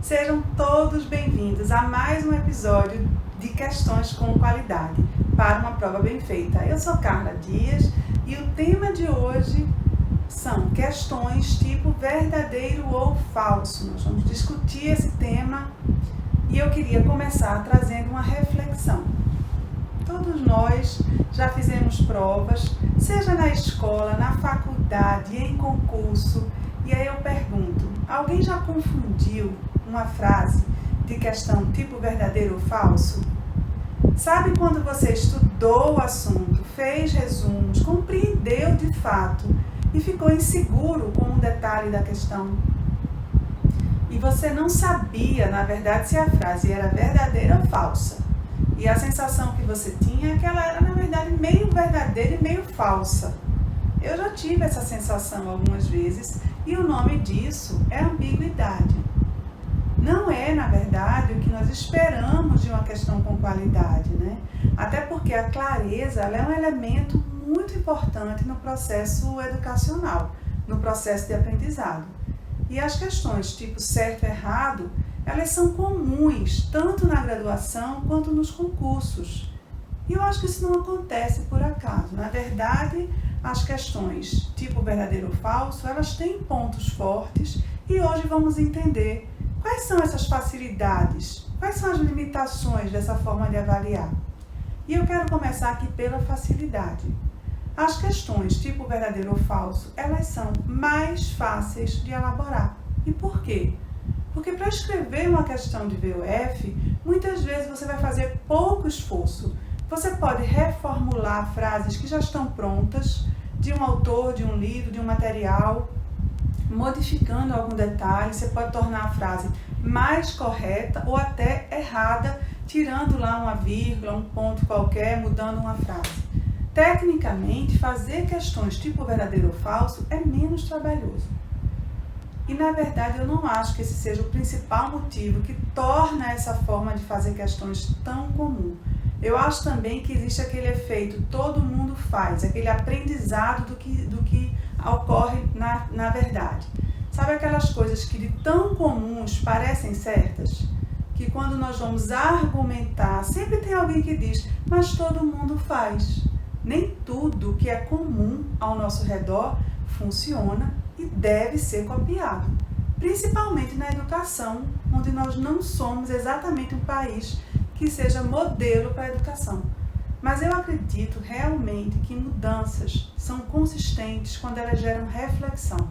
Sejam todos bem-vindos a mais um episódio de Questões com Qualidade para uma prova bem feita. Eu sou Carla Dias e o tema de hoje são questões tipo verdadeiro ou falso. Nós vamos discutir esse tema e eu queria começar trazendo uma reflexão. Todos nós já fizemos provas, seja na escola, na faculdade, em concurso, e aí eu pergunto, alguém já confundiu uma frase de questão tipo verdadeiro ou falso? Sabe quando você estudou o assunto, fez resumos, compreendeu de fato e ficou inseguro com um detalhe da questão? E você não sabia, na verdade, se a frase era verdadeira ou falsa. E a sensação que você tinha é que ela era, na verdade, meio verdadeira e meio falsa. Eu já tive essa sensação algumas vezes e o nome disso é ambiguidade. Não é, na verdade, o que nós esperamos de uma questão com qualidade, né? Até porque a clareza ela é um elemento muito importante no processo educacional, no processo de aprendizado. E as questões tipo certo e errado, elas são comuns tanto na graduação quanto nos concursos. E eu acho que isso não acontece por acaso. Na verdade, as questões tipo verdadeiro ou falso, elas têm pontos fortes e hoje vamos entender quais são essas facilidades, quais são as limitações dessa forma de avaliar. E eu quero começar aqui pela facilidade. As questões tipo verdadeiro ou falso, elas são mais fáceis de elaborar. E por quê? Porque para escrever uma questão de VUF, muitas vezes você vai fazer pouco esforço. Você pode reformular frases que já estão prontas, de um autor, de um livro, de um material, modificando algum detalhe. Você pode tornar a frase mais correta ou até errada, tirando lá uma vírgula, um ponto qualquer, mudando uma frase. Tecnicamente, fazer questões tipo verdadeiro ou falso é menos trabalhoso. E, na verdade, eu não acho que esse seja o principal motivo que torna essa forma de fazer questões tão comum. Eu acho também que existe aquele efeito todo mundo faz, aquele aprendizado do que ocorre na verdade. Sabe aquelas coisas que de tão comuns parecem certas? Que quando nós vamos argumentar, sempre tem alguém que diz, mas todo mundo faz. Nem tudo que é comum ao nosso redor funciona e deve ser copiado, principalmente na educação, onde nós não somos exatamente um país que seja modelo para a educação. Mas eu acredito realmente que mudanças são consistentes quando elas geram reflexão.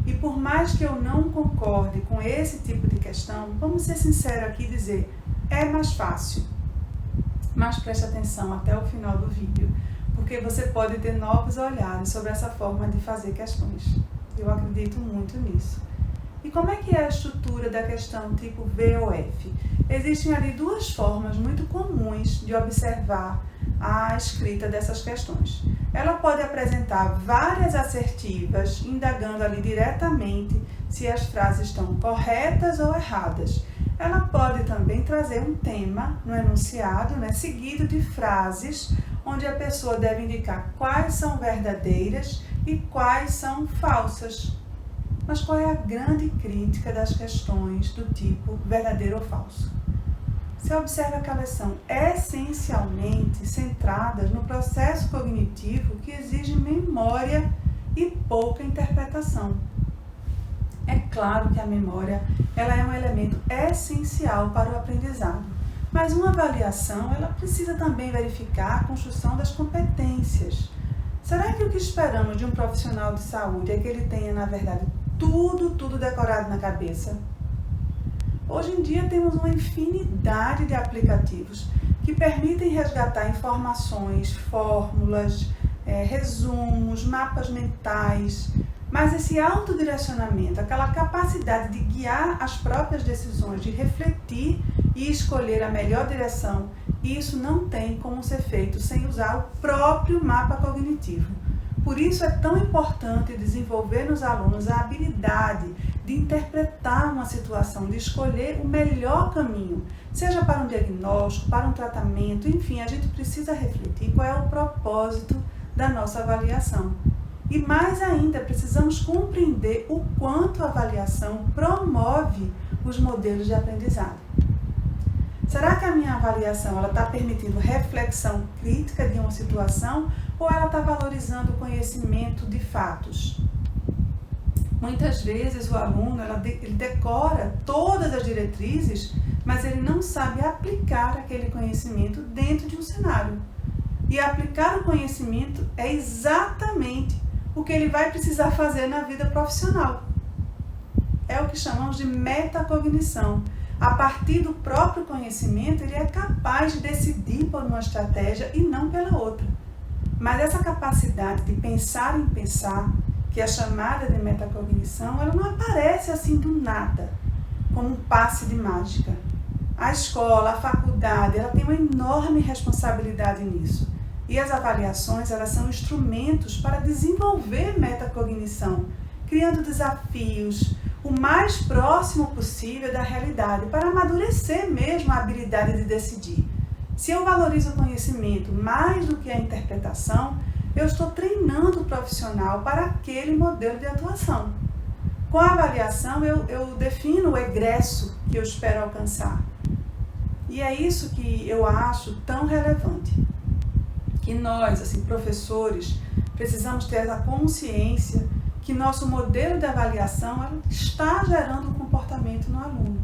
E por mais que eu não concorde com esse tipo de questão, vamos ser sinceros aqui e dizer, é mais fácil. Mas preste atenção até o final do vídeo, porque você pode ter novos olhares sobre essa forma de fazer questões. Eu acredito muito nisso. E como é que é a estrutura da questão tipo VUF? Existem ali duas formas muito comuns de observar a escrita dessas questões. Ela pode apresentar várias assertivas, indagando ali diretamente se as frases estão corretas ou erradas. Ela pode também trazer um tema no enunciado, seguido de frases onde a pessoa deve indicar quais são verdadeiras e quais são falsas. Mas qual é a grande crítica das questões do tipo verdadeiro ou falso? Você observa que elas são essencialmente centradas no processo cognitivo que exige memória e pouca interpretação. É claro que a memória ela é um elemento essencial para o aprendizado, mas uma avaliação ela precisa também verificar a construção das competências. Será que o que esperamos de um profissional de saúde é que ele tenha, na verdade, tudo decorado na cabeça? Hoje em dia temos uma infinidade de aplicativos que permitem resgatar informações, fórmulas, resumos, mapas mentais, mas esse autodirecionamento, aquela capacidade de guiar as próprias decisões, de refletir e escolher a melhor direção, isso não tem como ser feito sem usar o próprio mapa cognitivo. Por isso é tão importante desenvolver nos alunos a habilidade de interpretar uma situação, de escolher o melhor caminho, seja para um diagnóstico, para um tratamento, enfim, a gente precisa refletir qual é o propósito da nossa avaliação. E mais ainda, precisamos compreender o quanto a avaliação promove os modelos de aprendizado. Será que a minha avaliação está permitindo reflexão crítica de uma situação ou ela está valorizando o conhecimento de fatos? Muitas vezes o aluno ele decora todas as diretrizes, mas ele não sabe aplicar aquele conhecimento dentro de um cenário. E aplicar o conhecimento é exatamente o que ele vai precisar fazer na vida profissional. É o que chamamos de metacognição. A partir do próprio conhecimento, ele é capaz de decidir por uma estratégia e não pela outra. Mas essa capacidade de pensar em pensar, que é chamada de metacognição, ela não aparece assim do nada, como um passe de mágica. A escola, a faculdade, ela tem uma enorme responsabilidade nisso. E as avaliações, elas são instrumentos para desenvolver metacognição, criando desafios o mais próximo possível da realidade, para amadurecer mesmo a habilidade de decidir. Se eu valorizo o conhecimento mais do que a interpretação, eu estou treinando o profissional para aquele modelo de atuação. Com a avaliação, eu defino o egresso que eu espero alcançar. E é isso que eu acho tão relevante. Que nós, assim, professores, precisamos ter essa consciência que nosso modelo de avaliação está gerando um comportamento no aluno.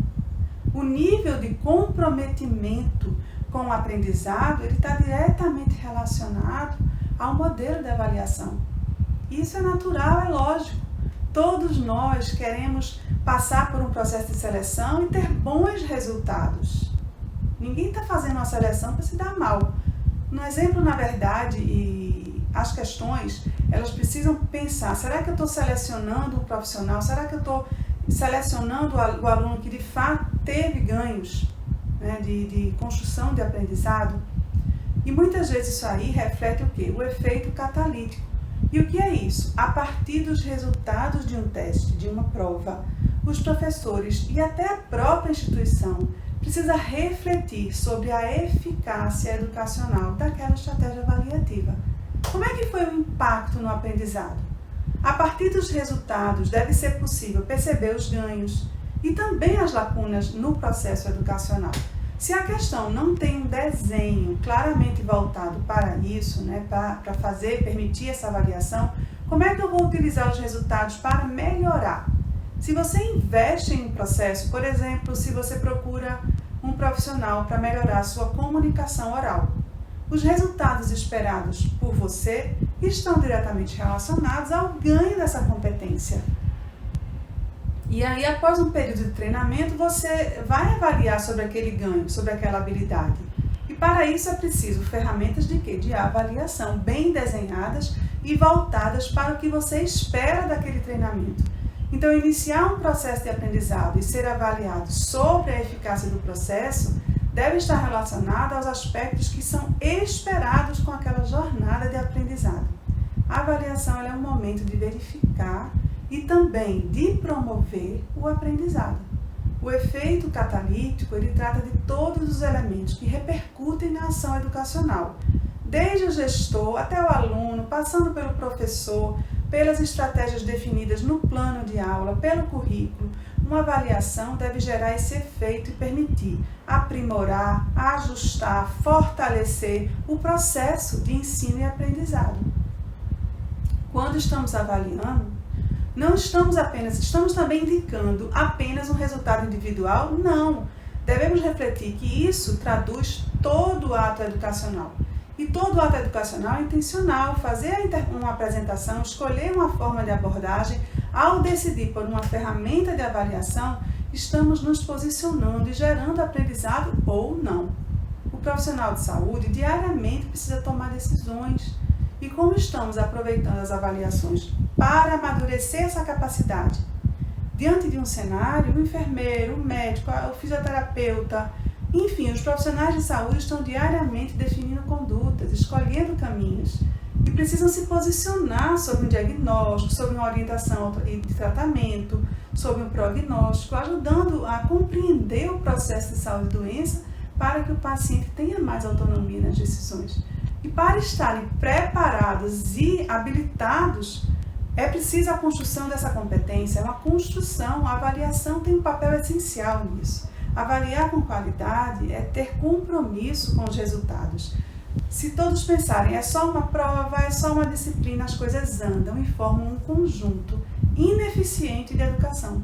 O nível de comprometimento com o aprendizado, ele está diretamente relacionado ao modelo de avaliação. Isso é natural, é lógico. Todos nós queremos passar por um processo de seleção e ter bons resultados. Ninguém está fazendo uma seleção para se dar mal. No exemplo, na verdade, e as questões, elas precisam pensar, será que eu estou selecionando um profissional? Será que eu estou selecionando o aluno que de fato teve ganhos, né, de construção de aprendizado? E muitas vezes isso aí reflete o quê? O efeito catalítico. E o que é isso? A partir dos resultados de um teste, de uma prova, os professores e até a própria instituição precisa refletir sobre a eficácia educacional daquela estratégia avaliativa. Como é que foi o impacto no aprendizado? A partir dos resultados, deve ser possível perceber os ganhos e também as lacunas no processo educacional. Se a questão não tem um desenho claramente voltado para isso, né, para permitir essa avaliação, como é que eu vou utilizar os resultados para melhorar? Se você investe em um processo, por exemplo, se você procura um profissional para melhorar a sua comunicação oral, os resultados esperados por você estão diretamente relacionados ao ganho dessa competência. E aí, após um período de treinamento, você vai avaliar sobre aquele ganho, sobre aquela habilidade. E para isso é preciso ferramentas de quê? De avaliação, bem desenhadas e voltadas para o que você espera daquele treinamento. Então, iniciar um processo de aprendizado e ser avaliado sobre a eficácia do processo deve estar relacionado aos aspectos que são esperados com aquela jornada de aprendizado. A avaliação é um momento de verificar e também de promover o aprendizado. O efeito catalítico, ele trata de todos os elementos que repercutem na ação educacional, desde o gestor até o aluno, passando pelo professor, pelas estratégias definidas no plano de aula, pelo currículo. Uma avaliação deve gerar esse efeito e permitir aprimorar, ajustar, fortalecer o processo de ensino e aprendizado. Quando estamos avaliando, não estamos também indicando apenas um resultado individual? Não. Devemos refletir que isso traduz todo o ato educacional. E todo ato educacional é intencional. Fazer uma apresentação, escolher uma forma de abordagem, ao decidir por uma ferramenta de avaliação, estamos nos posicionando e gerando aprendizado ou não. O profissional de saúde diariamente precisa tomar decisões. E como estamos aproveitando as avaliações para amadurecer essa capacidade? Diante de um cenário, o enfermeiro, o médico, o fisioterapeuta, enfim, os profissionais de saúde estão diariamente definindo condutas, escolhendo caminhos e precisam se posicionar sobre um diagnóstico, sobre uma orientação de tratamento, sobre um prognóstico, ajudando a compreender o processo de saúde e doença para que o paciente tenha mais autonomia nas decisões. E para estarem preparados e habilitados, é preciso a construção dessa competência, é uma construção, a avaliação tem um papel essencial nisso. Avaliar com qualidade é ter compromisso com os resultados. Se todos pensarem, é só uma prova, é só uma disciplina, as coisas andam e formam um conjunto ineficiente de educação.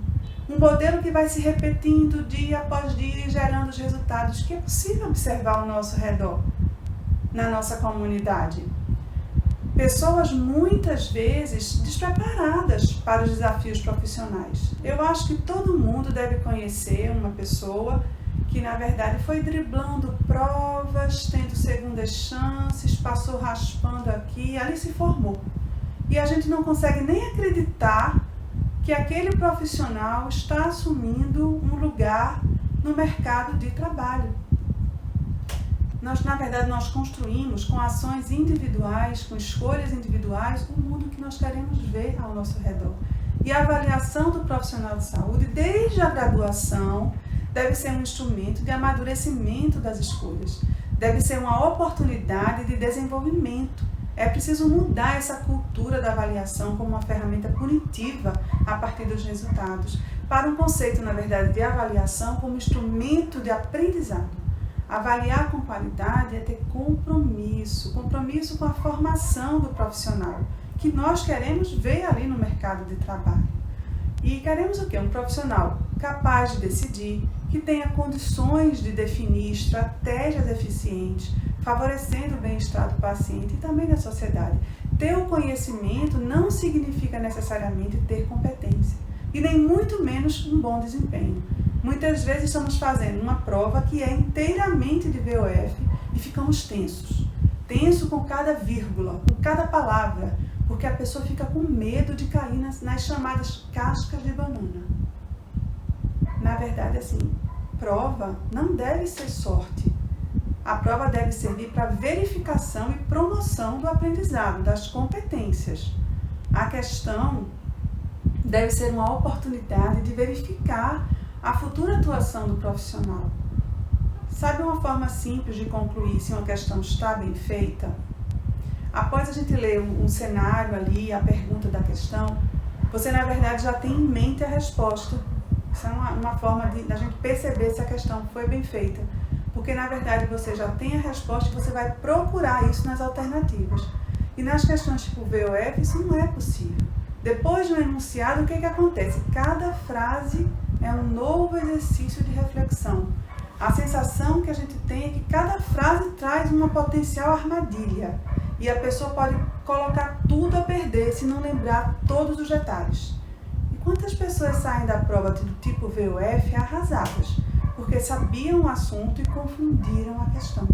Um modelo que vai se repetindo dia após dia e gerando os resultados que é possível observar ao nosso redor, na nossa comunidade. Pessoas muitas vezes despreparadas para os desafios profissionais. Eu acho que todo mundo deve conhecer uma pessoa que na verdade foi driblando provas, tendo segundas chances, passou raspando aqui, ali se formou. E a gente não consegue nem acreditar que aquele profissional está assumindo um lugar no mercado de trabalho. Na verdade, nós construímos com ações individuais, com escolhas individuais, o mundo que nós queremos ver ao nosso redor. E a avaliação do profissional de saúde, desde a graduação, deve ser um instrumento de amadurecimento das escolhas. Deve ser uma oportunidade de desenvolvimento. É preciso mudar essa cultura da avaliação como uma ferramenta punitiva a partir dos resultados, para um conceito, na verdade, de avaliação como instrumento de aprendizado. Avaliar com qualidade é ter compromisso com a formação do profissional, que nós queremos ver ali no mercado de trabalho. E queremos o quê? Um profissional capaz de decidir, que tenha condições de definir estratégias eficientes, favorecendo o bem-estar do paciente e também da sociedade. Ter o conhecimento não significa necessariamente ter competência, e nem muito menos um bom desempenho. Muitas vezes estamos fazendo uma prova que é inteiramente de VOF e ficamos tensos. Tenso com cada vírgula, com cada palavra, porque a pessoa fica com medo de cair nas chamadas cascas de banana. Na verdade, assim, prova não deve ser sorte. A prova deve servir para verificação e promoção do aprendizado, das competências. A questão deve ser uma oportunidade de verificar a futura atuação do profissional. Sabe uma forma simples de concluir se uma questão está bem feita? Após a gente ler um cenário ali, a pergunta da questão, você na verdade já tem em mente a resposta. Isso é uma forma da gente perceber se a questão foi bem feita. Porque na verdade você já tem a resposta e você vai procurar isso nas alternativas. E nas questões tipo VOF, isso não é possível. Depois do enunciado, o que acontece? Cada frase é um novo exercício de reflexão. A sensação que a gente tem é que cada frase traz uma potencial armadilha. E a pessoa pode colocar tudo a perder se não lembrar todos os detalhes. E quantas pessoas saem da prova do tipo VOF arrasadas, porque sabiam o assunto e confundiram a questão?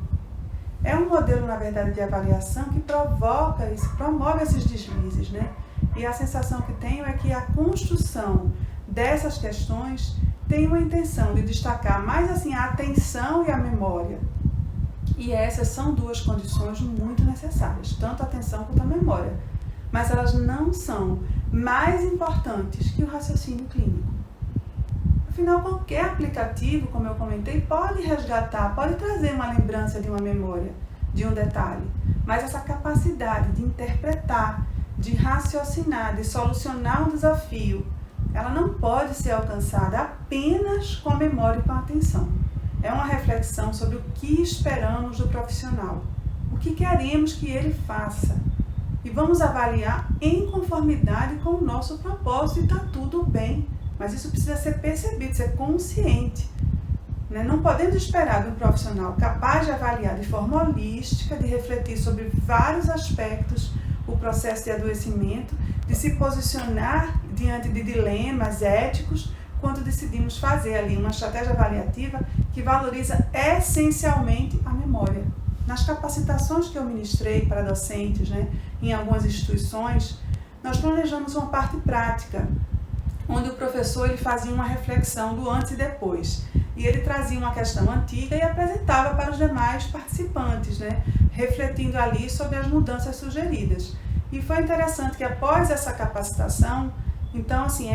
É um modelo, na verdade, de avaliação que promove esses deslizes, né? E a sensação que tenho é que a construção dessas questões tem uma intenção de destacar mais assim a atenção e a memória. E essas são duas condições muito necessárias, tanto a atenção quanto a memória. Mas elas não são mais importantes que o raciocínio clínico. Afinal, qualquer aplicativo, como eu comentei, pode resgatar, pode trazer uma lembrança de uma memória, de um detalhe. Mas essa capacidade de interpretar, de raciocinar, de solucionar um desafio, ela não pode ser alcançada apenas com a memória e com a atenção. É uma reflexão sobre o que esperamos do profissional, o que queremos que ele faça. E vamos avaliar em conformidade com o nosso propósito e está tudo bem. Mas isso precisa ser percebido, ser consciente. Não podemos esperar de um profissional capaz de avaliar de forma holística, de refletir sobre vários aspectos o processo de adoecimento, de se posicionar diante de dilemas éticos, quando decidimos fazer ali uma estratégia avaliativa que valoriza essencialmente a memória. Nas capacitações que eu ministrei para docentes, em algumas instituições, nós planejamos uma parte prática, onde o professor ele fazia uma reflexão do antes e depois. E ele trazia uma questão antiga e apresentava para os demais participantes, refletindo ali sobre as mudanças sugeridas. E foi interessante que após essa capacitação, então, assim,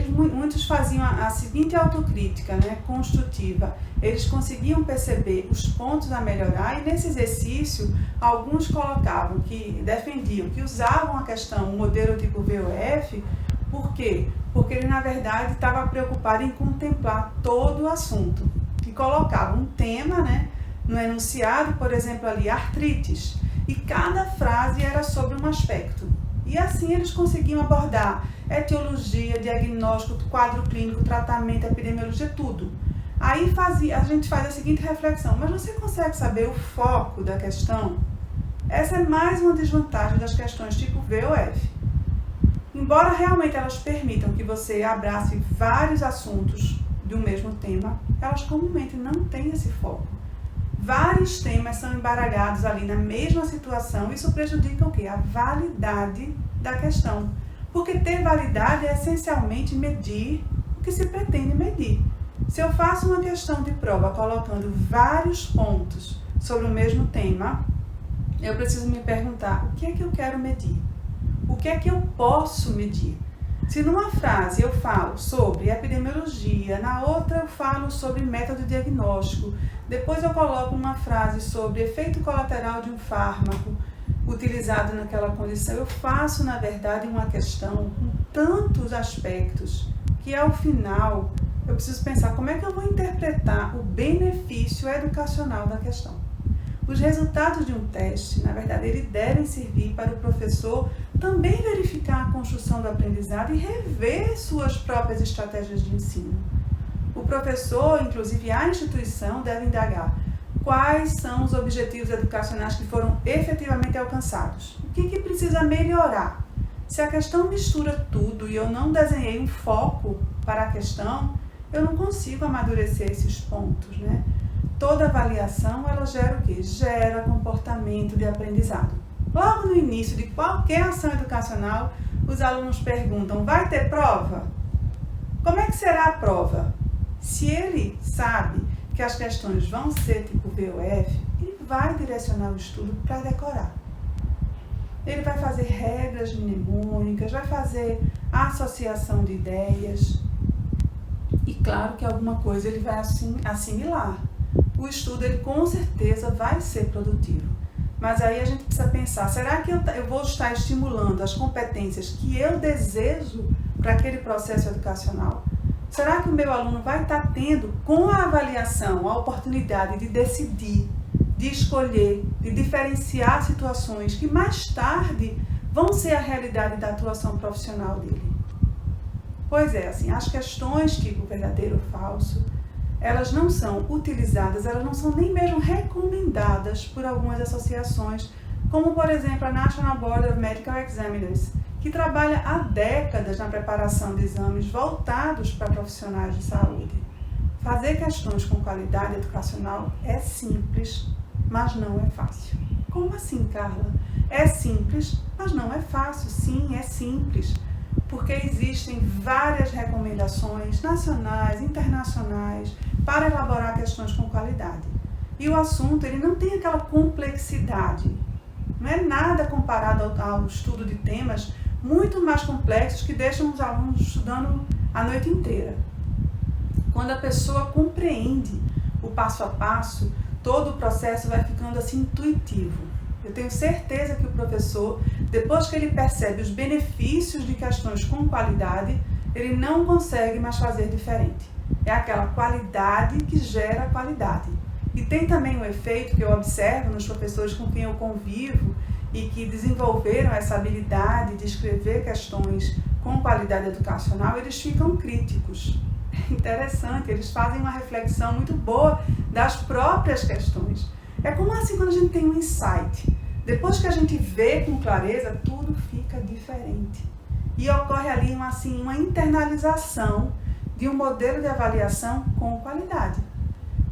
muitos faziam a seguinte autocrítica, construtiva. eles conseguiam perceber os pontos a melhorar e nesse exercício alguns colocavam que defendiam, que usavam a questão, o modelo tipo VOF, por quê? Porque ele na verdade estava preocupado em contemplar todo o assunto e colocava um tema, né, no enunciado, por exemplo ali, artrites, e cada frase era sobre um aspecto. E assim eles conseguiam abordar etiologia, diagnóstico, quadro clínico, tratamento, epidemiologia, tudo. Aí a gente faz a seguinte reflexão, mas você consegue saber o foco da questão? Essa é mais uma desvantagem das questões tipo VOF. Embora realmente elas permitam que você abrace vários assuntos do mesmo tema, elas comumente não têm esse foco. Vários temas são embaralhados ali na mesma situação, isso prejudica o quê? A validade da questão. Porque ter validade é essencialmente medir o que se pretende medir. Se eu faço uma questão de prova colocando vários pontos sobre o mesmo tema, eu preciso me perguntar o que é que eu quero medir? O que é que eu posso medir? Se numa frase eu falo sobre epidemiologia, na outra eu falo sobre método diagnóstico, depois eu coloco uma frase sobre efeito colateral de um fármaco utilizado naquela condição, eu faço, na verdade, uma questão com tantos aspectos que, ao final, eu preciso pensar como é que eu vou interpretar o benefício educacional da questão. Os resultados de um teste, na verdade, eles devem servir para o professor também verificar a construção do aprendizado e rever suas próprias estratégias de ensino. O professor, inclusive a instituição, deve indagar quais são os objetivos educacionais que foram efetivamente alcançados. O que precisa melhorar? Se a questão mistura tudo e eu não desenhei um foco para a questão, eu não consigo amadurecer esses pontos, né? Toda avaliação, ela gera o quê? Gera comportamento de aprendizado. Logo no início de qualquer ação educacional, os alunos perguntam, vai ter prova? Como é que será a prova? Se ele sabe que as questões vão ser tipo VOF, ele vai direcionar o estudo para decorar. Ele vai fazer regras mnemônicas, vai fazer associação de ideias e claro que alguma coisa ele vai assimilar. O estudo ele com certeza vai ser produtivo. Mas aí a gente precisa pensar, será que eu vou estar estimulando as competências que eu desejo para aquele processo educacional? Será que o meu aluno vai estar tendo, com a avaliação, a oportunidade de decidir, de escolher, de diferenciar situações que mais tarde vão ser a realidade da atuação profissional dele? Pois é, assim, as questões tipo verdadeiro ou falso, elas não são utilizadas, elas não são nem mesmo recomendadas por algumas associações, como por exemplo a National Board of Medical Examiners, que trabalha há décadas na preparação de exames voltados para profissionais de saúde. Fazer questões com qualidade educacional é simples, mas não é fácil. Como assim, Carla? É simples, mas não é fácil. Sim, é simples, porque existem várias recomendações nacionais, internacionais, para elaborar questões com qualidade. E o assunto ele não tem aquela complexidade. Não é nada comparado ao estudo de temas muito mais complexos que deixam os alunos estudando a noite inteira. Quando a pessoa compreende o passo a passo, todo o processo vai ficando assim intuitivo. Eu tenho certeza que o professor, depois que ele percebe os benefícios de questões com qualidade, ele não consegue mais fazer diferente. É aquela qualidade que gera qualidade. E tem também um efeito que eu observo nos professores com quem eu convivo e que desenvolveram essa habilidade de escrever questões com qualidade educacional, eles ficam críticos. É interessante, eles fazem uma reflexão muito boa das próprias questões. É como assim quando a gente tem um insight. Depois que a gente vê com clareza, tudo fica diferente. E ocorre ali uma internalização de um modelo de avaliação com qualidade.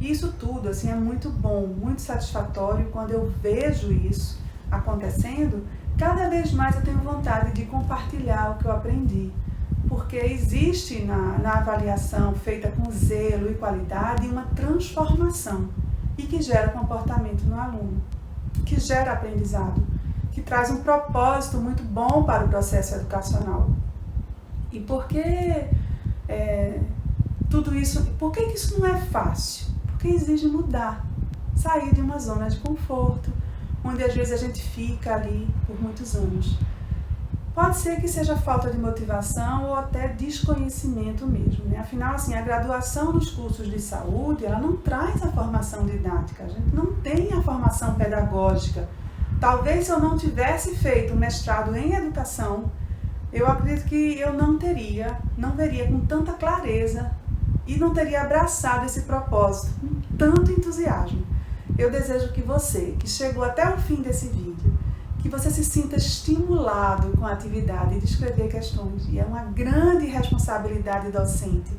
Isso tudo assim, é muito bom, muito satisfatório. Quando eu vejo isso acontecendo, cada vez mais eu tenho vontade de compartilhar o que eu aprendi. Porque existe na avaliação feita com zelo e qualidade uma transformação e que gera comportamento no aluno, que gera aprendizado, que traz um propósito muito bom para o processo educacional. E por que tudo isso, por que isso não é fácil? porque exige mudar, sair de uma zona de conforto, onde às vezes a gente fica ali por muitos anos. Pode ser que seja falta de motivação ou até desconhecimento mesmo, né? Afinal, assim, a graduação nos cursos de saúde, ela não traz a formação didática, a gente não tem a formação pedagógica. Talvez se eu não tivesse feito mestrado em educação, eu acredito que eu não veria com tanta clareza e não teria abraçado esse propósito com tanto entusiasmo. Eu desejo que você, que chegou até o fim desse vídeo, que você se sinta estimulado com a atividade de escrever questões. E é uma grande responsabilidade docente.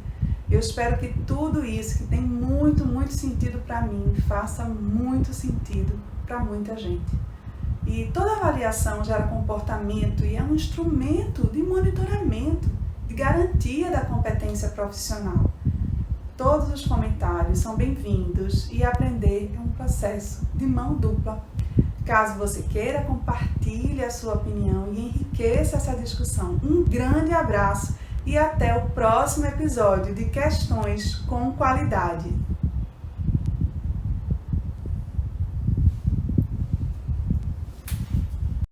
Eu espero que tudo isso, que tem muito, muito sentido para mim, faça muito sentido para muita gente. E toda avaliação gera comportamento e é um instrumento de monitoramento, de garantia da competência profissional. Todos os comentários são bem-vindos e aprender é um processo de mão dupla. Caso você queira, compartilhe a sua opinião e enriqueça essa discussão. Um grande abraço e até o próximo episódio de Questões com Qualidade.